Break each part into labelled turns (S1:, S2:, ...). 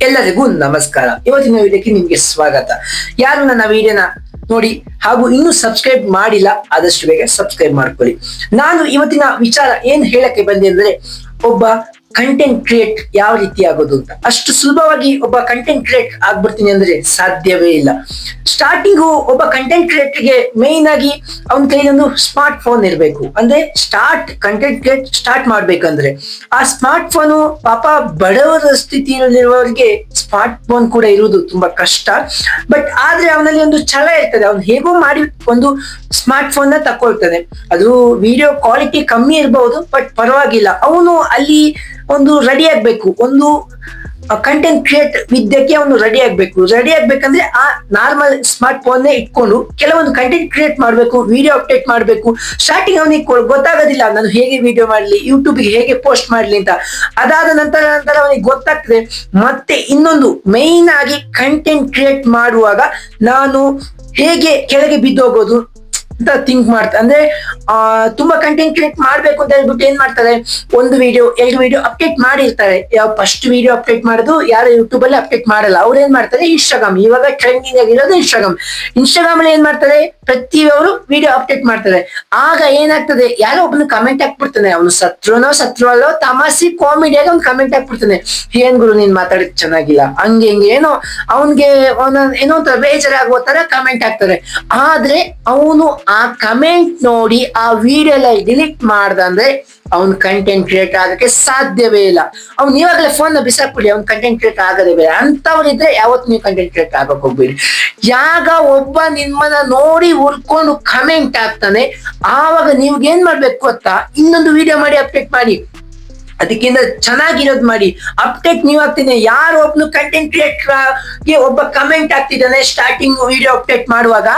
S1: ಎಲ್ಲರಿಗೂ ನಮಸ್ಕಾರ. ಇವತ್ತಿನ ವಿಡಿಯೋಕ್ಕೆ ನಿಮ್ಗೆ ಸ್ವಾಗತ. ಯಾರು ನನ್ನ ವಿಡಿಯೋನ ನೋಡಿ ಹಾಗೂ ಇನ್ನೂ ಸಬ್ಸ್ಕ್ರೈಬ್ ಮಾಡಿಲ್ಲ, ಆದಷ್ಟು ಬೇಗ ಸಬ್ಸ್ಕ್ರೈಬ್ ಮಾಡ್ಕೊಳ್ಳಿ. ನಾನು ಇವತ್ತಿನ ವಿಚಾರ ಏನ್ ಹೇಳಕ್ಕೆ ಬಂದೆ ಅಂದ್ರೆ, ಒಬ್ಬ ಕಂಟೆಂಟ್ ಕ್ರಿಯೇಟ್ ಯಾವ ರೀತಿ ಆಗೋದು ಅಂತ. ಅಷ್ಟು ಸುಲಭವಾಗಿ ಒಬ್ಬ ಕಂಟೆಂಟ್ ಕ್ರಿಯೇಟ್ ಆಗ್ಬಿಡ್ತೀನಿ ಅಂದ್ರೆ ಸಾಧ್ಯವೇ ಇಲ್ಲ. ಸ್ಟಾರ್ಟಿಂಗು ಒಬ್ಬ ಕಂಟೆಂಟ್ ಕ್ರಿಯೇಟರ್ಗೆ ಮೇನ್ ಆಗಿ ಅವನ ಕೈಲೊಂದು ಸ್ಮಾರ್ಟ್ ಫೋನ್ ಇರಬೇಕು. ಅಂದ್ರೆ ಕಂಟೆಂಟ್ ಕ್ರಿಯೇಟ್ ಸ್ಟಾರ್ಟ್ ಮಾಡ್ಬೇಕಂದ್ರೆ ಆ ಸ್ಮಾರ್ಟ್ ಫೋನು ಪಾಪ ಬಡವರ ಸ್ಥಿತಿಯಲ್ಲಿರುವವರಿಗೆ ಸ್ಮಾರ್ಟ್ ಫೋನ್ ಕೂಡ ಇರುವುದು ತುಂಬಾ ಕಷ್ಟ. ಬಟ್ ಆದ್ರೆ ಅವನಲ್ಲಿ ಒಂದು ಛಲ ಇರ್ತದೆ, ಅವ್ನು ಹೇಗೋ ಮಾಡಿ ಒಂದು ಸ್ಮಾರ್ಟ್ ಫೋನ್ ನ ತಕೊಳ್ತಾನೆ. ಅದು ವಿಡಿಯೋ ಕ್ವಾಲಿಟಿ ಕಮ್ಮಿ ಇರಬಹುದು, ಬಟ್ ಪರವಾಗಿಲ್ಲ. ಅವನು ಅಲ್ಲಿ ಒಂದು ರೆಡಿ ಆಗ್ಬೇಕು, ಒಂದು ಕಂಟೆಂಟ್ ಕ್ರಿಯೇಟ್ ವಿದ್ಯಕ್ಕೆ ಅವನು ರೆಡಿ ಆಗ್ಬೇಕಂದ್ರೆ ಆ ನಾರ್ಮಲ್ ಸ್ಮಾರ್ಟ್ ಫೋನ್ ಇಟ್ಕೊಂಡು ಕೆಲವೊಂದು ಕಂಟೆಂಟ್ ಕ್ರಿಯೇಟ್ ಮಾಡ್ಬೇಕು, ವಿಡಿಯೋ ಅಪ್ಡೇಟ್ ಮಾಡ್ಬೇಕು. ಸ್ಟಾರ್ಟಿಂಗ್ ಅವನಿಗೆ ಗೊತ್ತಾಗೋದಿಲ್ಲ ನಾನು ಹೇಗೆ ವಿಡಿಯೋ ಮಾಡ್ಲಿ, ಯೂಟ್ಯೂಬ್ಗೆ ಹೇಗೆ ಪೋಸ್ಟ್ ಮಾಡ್ಲಿ ಅಂತ. ಅದಾದ ನಂತರ ಅವನಿಗೆ ಗೊತ್ತಾಗ್ತದೆ. ಮತ್ತೆ ಇನ್ನೊಂದು ಮೈನ್ ಆಗಿ ಕಂಟೆಂಟ್ ಕ್ರಿಯೇಟ್ ಮಾಡುವಾಗ ನಾನು ಹೇಗೆ ಕೆಳಗೆ ಬಿದ್ದೋಗೋದು ಅಂತ ಥಿಂಕ್ ಮಾಡ್ತಾರೆ. ಅಂದ್ರೆ ತುಂಬಾ ಕಂಟೆಂಟ್ ಕ್ರಿಯೇಟ್ ಮಾಡ್ಬೇಕು ಅಂತ ಹೇಳ್ಬಿಟ್ಟು ಏನ್ ಮಾಡ್ತಾರೆ, ಒಂದು ವಿಡಿಯೋ 2 ವಿಡಿಯೋ ಅಪ್ಡೇಟ್ ಮಾಡಿರ್ತಾರೆ. ಫಸ್ಟ್ ವಿಡಿಯೋ ಅಪ್ಡೇಟ್ ಮಾಡೋದು ಯಾರು ಯೂಟ್ಯೂಬ್ ಅಲ್ಲಿ ಅಪ್ಡೇಟ್ ಮಾಡಲ್ಲ. ಅವ್ರು ಏನ್ ಮಾಡ್ತಾರೆ, ಇನ್ಸ್ಟಾಗ್ರಾಮ್, ಇವಾಗ ಟ್ರೆಂಡಿಂಗ್ ಆಗಿರೋದು ಇನ್ಸ್ಟಾಗ್ರಾಮ್ ಅಲ್ಲಿ ಏನ್ ಮಾಡ್ತಾರೆ, ಪ್ರತಿಯೊಬ್ಬರು ವಿಡಿಯೋ ಅಪ್ಡೇಟ್ ಮಾಡ್ತಾರೆ. ಆಗ ಏನಾಗ್ತದೆ, ಯಾರೋ ಒಬ್ಬನು ಕಮೆಂಟ್ ಹಾಕ್ಬಿಡ್ತಾನೆ, ಅವನು ಸತ್ರುವಲ್ಲೋ ತಮಾಷೆ ಕಾಮಿಡಿಯಾಗಿ ಅವ್ನು ಕಮೆಂಟ್ ಹಾಕ್ಬಿಡ್ತಾನೆ, ಏನ್ ಗುರು ನೀನ್ ಮಾತಾಡಿದ್ ಚೆನ್ನಾಗಿಲ್ಲ, ಹಂಗೆ ಹಿಂಗೆ ಏನೋ ಅವನ್ಗೆ ಏನೋ ಒಂಥರ ಬೇಜಾರಾಗುವ ತರ ಕಮೆಂಟ್ ಹಾಕ್ತಾರೆ. ಆದ್ರೆ ಅವನು ಆ ಕಮೆಂಟ್ ನೋಡಿ ಆ ವಿಡಿಯೋ ಎಲ್ಲ ಡಿಲೀಟ್ ಮಾಡ್ದಂದ್ರೆ ಅವ್ನ್ ಕಂಟೆಂಟ್ ಕ್ರಿಯೇಟ್ ಆಗಕ್ಕೆ ಸಾಧ್ಯವೇ ಇಲ್ಲ. ಅವ್ನು ಇವಾಗಲೇ ಫೋನ್ ನ ಬಿಸಾಕ್ಬಿಡಿ, ಅವ್ನ್ ಕಂಟೆಂಟ್ ಕ್ರಿಯೇಟ್ ಆಗದೇ ಬೇರೆ. ಅಂತವ್ರಿದ್ರೆ ಯಾವತ್ತು ನೀವು ಕಂಟೆಂಟ್ ಕ್ರಿಯೇಟ್ ಆಗಕ್ ಹೋಗ್ಬೇಡಿ. ಯಾಗ ಒಬ್ಬ ನಿಮ್ಮನ್ನ ನೋಡಿ ಹುರ್ಕೊಂಡು ಕಮೆಂಟ್ ಆಗ್ತಾನೆ, ಆವಾಗ ನೀವ್ ಏನ್ ಮಾಡ್ಬೇಕು ಗೊತ್ತಾ, ಇನ್ನೊಂದು ವಿಡಿಯೋ ಮಾಡಿ ಅಪ್ಡೇಟ್ ಮಾಡಿ, ಅದಕ್ಕಿಂತ ಚೆನ್ನಾಗಿರೋದು ಮಾಡಿ. ಅಪ್ಡೇಟ್ ನೀವ್ ಆಗ್ತೀನಿ. ಯಾರು ಒಬ್ನು ಕಂಟೆಂಟ್ ಕ್ರಿಯೇಟರ್ಗೆ ಒಬ್ಬ ಕಮೆಂಟ್ ಆಗ್ತಿದ್ದಾನೆ ಸ್ಟಾರ್ಟಿಂಗ್ ವಿಡಿಯೋ ಅಪ್ಡೇಟ್ ಮಾಡುವಾಗ,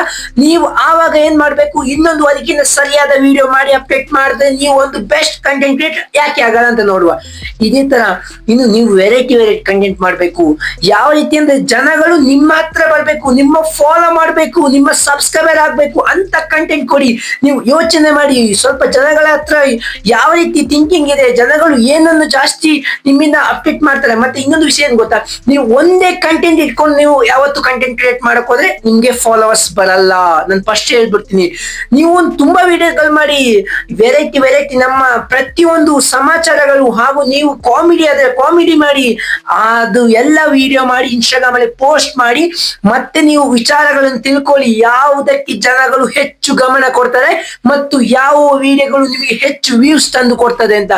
S1: ನೀವು ಆವಾಗ ಏನ್ ಮಾಡ್ಬೇಕು, ಇನ್ನೊಂದು ಅದಕ್ಕಿಂತ ಸರಿಯಾದ ವಿಡಿಯೋ ಮಾಡಿ ಅಪ್ಡೇಟ್ ಮಾಡಿದ್ರೆ ನೀವು ಒಂದು ಬೆಸ್ಟ್ ಕಂಟೆಂಟ್ ಕ್ರಿಯೇಟರ್ ಯಾಕೆ ಆಗಲ್ಲ ಅಂತ ನೋಡುವ. ಇದೇ ತರ ಇನ್ನು ನೀವು ವೆರೈಟಿ ಕಂಟೆಂಟ್ ಮಾಡ್ಬೇಕು. ಯಾವ ರೀತಿ ಅಂದ್ರೆ ಜನಗಳು ನಿಮ್ಮ ಹತ್ರ ಬರ್ಬೇಕು, ನಿಮ್ಮ ಫಾಲೋ ಮಾಡ್ಬೇಕು, ನಿಮ್ಮ ಸಬ್ಸ್ಕ್ರೈಬರ್ ಆಗ್ಬೇಕು ಅಂತ ಕಂಟೆಂಟ್ ಕೊಡಿ. ನೀವು ಯೋಚನೆ ಮಾಡಿ, ಸ್ವಲ್ಪ ಜನಗಳ ಹತ್ರ ಯಾವ ರೀತಿ ಥಿಂಕಿಂಗ್ ಇದೆ, ಜನಗಳು ಏನನ್ನು ಜಾಸ್ತಿ ನಿಮ್ಮಿಂದ ಅಪ್ಡೇಟ್ ಮಾಡ್ತಾರೆ. ಮತ್ತೆ ಇನ್ನೊಂದು ವಿಷಯ ಏನ್ ಗೊತ್ತಾ, ನೀವು ಒಂದೇ ಕಂಟೆಂಟ್ ಇಟ್ಕೊಂಡು ನೀವು ಯಾವತ್ತು ಕಂಟೆಂಟ್ ಕ್ರಿಯೇಟ್ ಮಾಡಕ್ ಹೋದ್ರೆ ನಿಮ್ಗೆ ಫಾಲೋವರ್ಸ್ ಬರಲ್ಲ. ನಾನು ಫಸ್ಟ್ ಹೇಳ್ಬಿಡ್ತೀನಿ, ನೀವು ಒಂದು ತುಂಬಾ ವಿಡಿಯೋಗಳು ಮಾಡಿ, ವೆರೈಟಿ ನಮ್ಮ ಪ್ರತಿಯೊಂದು ಸಮಾಚಾರಗಳು ಹಾಗೂ ನೀವು ಕಾಮಿಡಿ ಆದ್ರೆ ಕಾಮಿಡಿ ಮಾಡಿ, ಅದು ಎಲ್ಲ ವಿಡಿಯೋ ಮಾಡಿ ಇನ್ಸ್ಟಾಗ್ರಾಮ್ ಅಲ್ಲಿ ಪೋಸ್ಟ್ ಮಾಡಿ. ಮತ್ತೆ ನೀವು ವಿಚಾರಗಳನ್ನು ತಿಳ್ಕೊಳ್ಳಿ, ಯಾವುದಕ್ಕೆ ಜನಗಳು ಹೆಚ್ಚು ಗಮನ ಕೊಡ್ತಾರೆ ಮತ್ತು ಯಾವ ವಿಡಿಯೋಗಳು ನಿಮಗೆ ಹೆಚ್ಚು ವ್ಯೂಸ್ ತಂದು ಕೊಡ್ತದೆ ಅಂತ.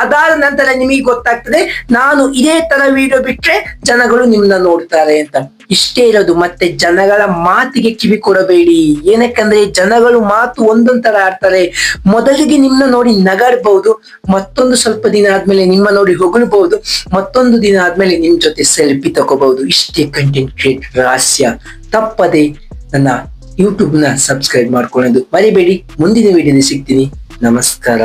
S1: ಅದಾದ ನಂತರ ನಿಮಗೆ ಗೊತ್ತಾಗ್ತದೆ, ನಾನು ಇದೇ ತರ ವಿಡಿಯೋ ಬಿಟ್ರೆ ಜನಗಳು ನಿಮ್ಮನ್ನ ನೋಡ್ತಾರೆ ಅಂತ. ಇಷ್ಟೇ ಇರೋದು. ಮತ್ತೆ ಜನಗಳ ಮಾತಿಗೆ ಕಿವಿ ಕೊಡಬೇಡಿ. ಏನಕ್ಕಂದ್ರೆ ಜನಗಳು ಮಾತು ಒಂದೊಂದ್ ತರ ಆಡ್ತಾರೆ. ಮೊದಲಿಗೆ ನಿಮ್ಮನ್ನ ನೋಡಿ ನಗಾಡ್ಬಹುದು, ಮತ್ತೊಂದು ಸ್ವಲ್ಪ ದಿನ ಆದ್ಮೇಲೆ ನಿಮ್ಮ ನೋಡಿ ಹೊಗಳ್ಬಹುದು, ಮತ್ತೊಂದು ದಿನ ಆದ್ಮೇಲೆ ನಿಮ್ ಜೊತೆ ಸೆಲ್ಫಿ ತಗೋಬಹುದು. ಇಷ್ಟೇ ಕಂಟೆಂಟ್ ಕ್ರಿಯೇಟ್ ರಹಸ್ಯ. ತಪ್ಪದೆ ನನ್ನ ಯೂಟ್ಯೂಬ್ ನ ಸಬ್ಸ್ಕ್ರೈಬ್ ಮಾಡ್ಕೊಳ್ಳೋದು ಮರಿಬೇಡಿ. ಮುಂದಿನ ವಿಡಿಯೋದಲ್ಲಿ ಸಿಗ್ತೀನಿ. ನಮಸ್ಕಾರ.